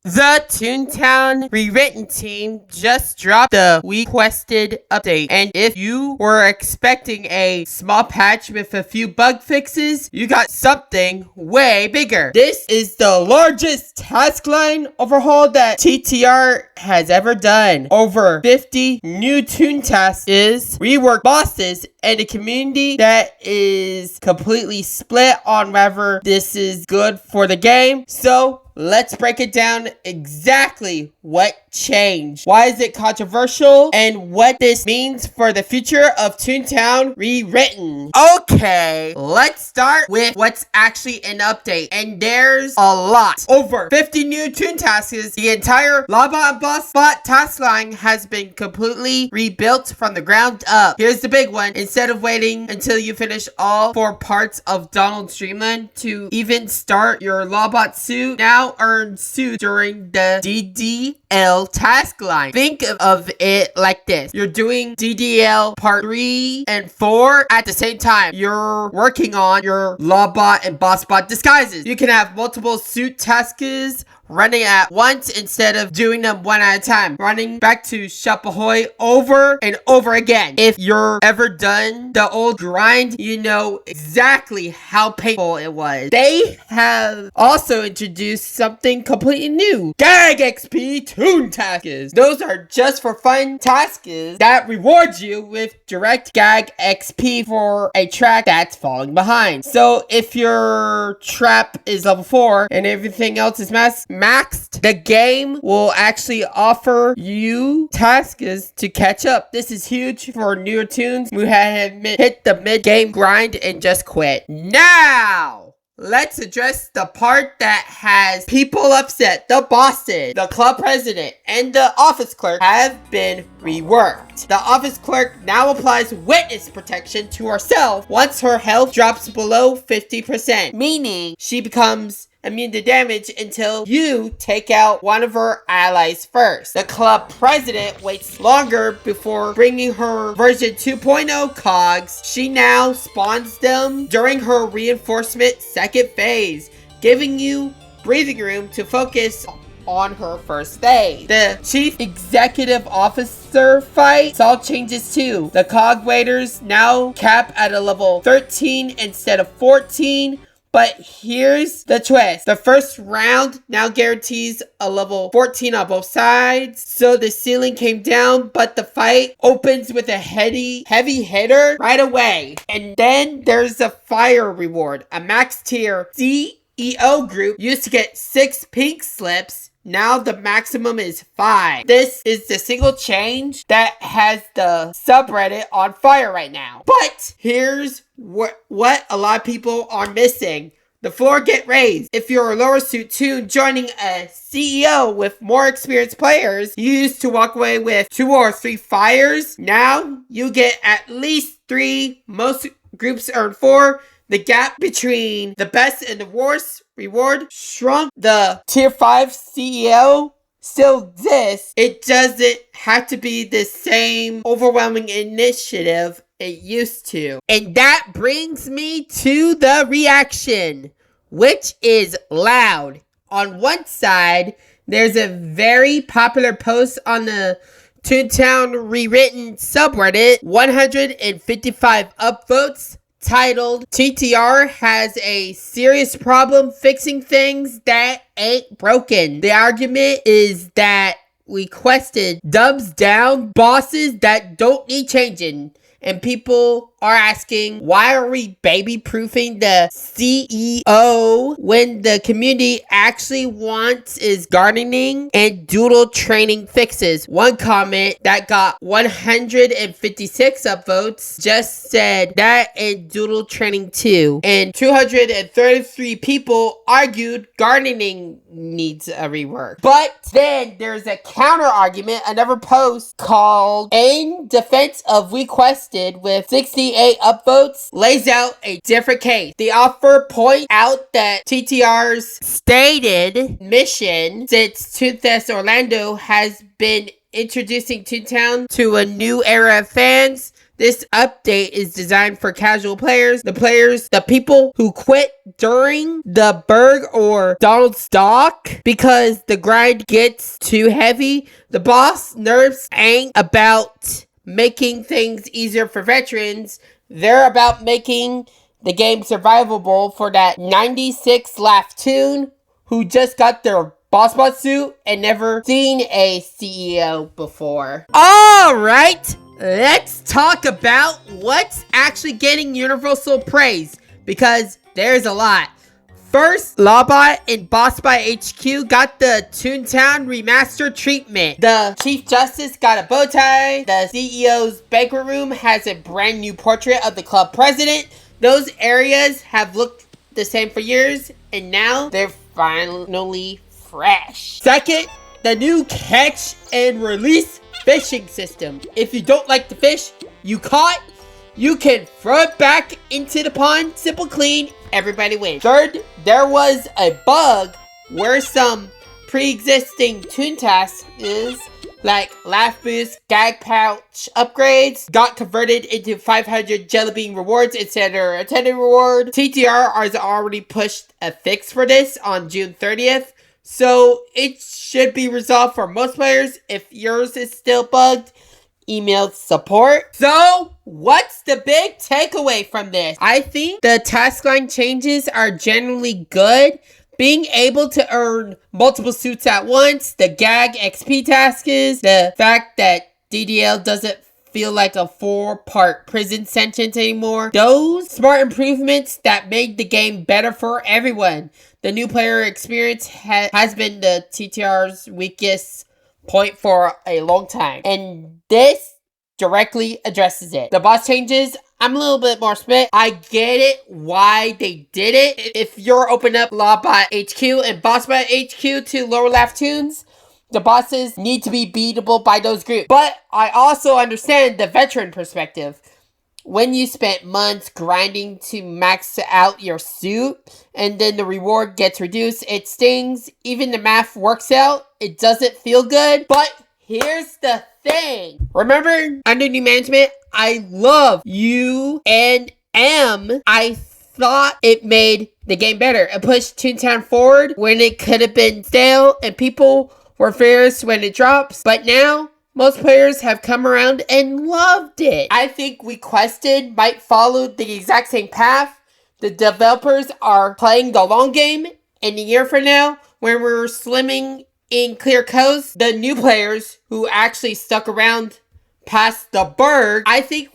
The Toontown Rewritten team just dropped the requested update, and if you were expecting a small patch with a few bug fixes, you got something way bigger. This is the largest taskline overhaul that TTR has ever done. Over 50 new ToonTasks, reworked bosses, and a community that is completely split on whether this is good for the game. So let's break it down exactly what changed, why is it controversial, and what this means for the future of Toontown Rewritten. Okay, let's start with what's actually an update, and there's a lot. Over 50 new ToonTasks. The entire Lawbot and Bossbot taskline has been completely rebuilt from the ground up. Here's the big one. Instead of waiting until you finish all 4 parts of Donald's Dreamland to even start your Lawbot suit, now earn suit during the DDL task line. Think of it like this. You're doing DDL part 3 and 4 at the same time. You're working on your Lawbot and Bossbot disguises. You can have multiple suit tasks running at once instead of doing them one at a time. Running back to Shop Ahoy over and over again. If you're ever done the old grind, you know exactly how painful it was. They have also introduced something completely new. Gag XP ToonTasks. Those are just for fun tasks that reward you with direct gag XP for a track that's falling behind. So if your trap is level 4 and everything else is maxed, the game will actually offer you tasks to catch up. This is huge for newer tunes who have hit the mid-game grind and just quit. Now, let's address the part that has people upset. The bosses, the club president, and the office clerk have been reworked. The office clerk now applies witness protection to herself once her health drops below 50%, meaning she becomes immune to damage until you take out one of her allies first. The club president waits longer before bringing her version 2.0 cogs. She now spawns them during her reinforcement second phase, giving you breathing room to focus on her first phase. The chief executive officer fight saw changes too. The cog waiters now cap at a level 13 instead of 14. But here's the twist. The first round now guarantees a level 14 on both sides. So the ceiling came down, but the fight opens with a heavy hitter right away. And then there's a fire reward. A max tier CEO group used to get 6 pink slips. Now the maximum is 5. This is the single change that has the subreddit on fire right now. But here's what a lot of people are missing. The floor get raised. If you're a lower suit toon joining a CEO with more experienced players, you used to walk away with 2 or 3 fires. Now you get at least 3. Most groups earn 4. The gap between the best and the worst reward shrunk. The tier 5 CEO still exists. It doesn't have to be the same overwhelming initiative it used to. And that brings me to the reaction, which is loud. On one side, there's a very popular post on the Toontown Rewritten subreddit, 155 upvotes, titled, TTR has a serious problem fixing things that ain't broken. The argument is that requested dumbs down bosses that don't need changing. And people are asking, why are we baby-proofing the CEO when the community actually wants is gardening and doodle training fixes? One comment that got 156 upvotes just said that and doodle training too. And 233 people argued gardening needs a rework. But then there's a counter argument, another post called In Defense of Requested with 68 upvotes lays out a different case. The author points out that TTR's stated mission since ToonTasks Orlando has been introducing Toontown to a new era of fans. This update is designed for casual players, the people who quit during the Berg or Donald's dock because the grind gets too heavy. The boss nerfs ain't about making things easier for veterans. They're about making the game survivable for that 96 laugh Toon who just got their Bossbot suit and never seen a CEO before. Alright, let's talk about what's actually getting universal praise, because there's a lot. First, Lawbot and Bossbot HQ got the Toontown remastered treatment. The Chief Justice got a bow tie. The CEO's banquet room has a brand new portrait of the club president. Those areas have looked the same for years, and now they're finally fresh. Second, the new catch and release fishing system. If you don't like the fish you caught, you can throw it back into the pond. Simple, clean, everybody wins. Third, there was a bug where some pre-existing ToonTasks like Laugh Boost, Gag Pouch upgrades got converted into 500 Jelly Bean rewards instead of a 10 reward. TTR has already pushed a fix for this on June 30th, so it should be resolved for most players. If yours is still bugged, email support. So, what's the big takeaway from this? I think the taskline changes are generally good. Being able to earn multiple suits at once, the gag XP tasks, the fact that DDL doesn't feel like a 4-part prison sentence anymore. Those smart improvements that made the game better for everyone. The new player experience has been the TTR's weakest point for a long time, and this directly addresses it. The boss changes, I'm a little bit more split. I get it why they did it. If you're open up Lawbot HQ and Bossbot HQ to lower laugh Toons, the bosses need to be beatable by those groups. But I also understand the veteran perspective. When you spent months grinding to max out your suit, and then the reward gets reduced, it stings. Even the math works out. It doesn't feel good. But here's the thing. Remember, under new management, I love U and M. I thought it made the game better. It pushed Toontown forward when it could have been stale, and people were furious when it drops. But now, most players have come around and loved it. I think We Quested might follow the exact same path. The developers are playing the long game, and a year from now, when we're slimming in clear coast, the new players who actually stuck around past the Berg, I think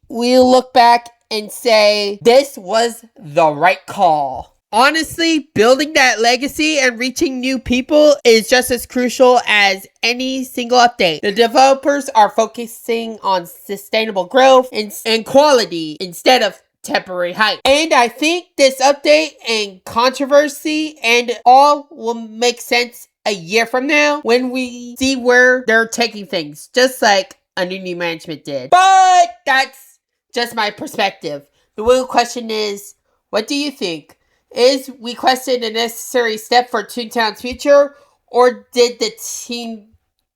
we'll look back and say this was the right call. Honestly, building that legacy and reaching new people is just as crucial as any single update. The developers are focusing on sustainable growth and quality instead of temporary hype. And I think this update and controversy and all will make sense a year from now when we see where they're taking things, just like under new management did. But that's just my perspective. The real question is, what do you think? Is We Quested a necessary step for Toontown's future, or did the team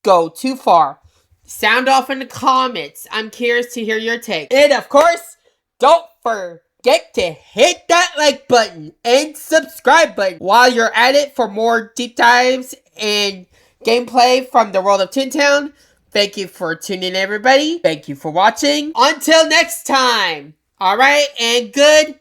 go too far? Sound off in the comments. I'm curious to hear your take. And of course, don't forget to hit that like button and subscribe button while you're at it for more deep dives and gameplay from the world of Toontown. Thank you for tuning in, everybody. Thank you for watching. Until next time. Alright, and goodbye.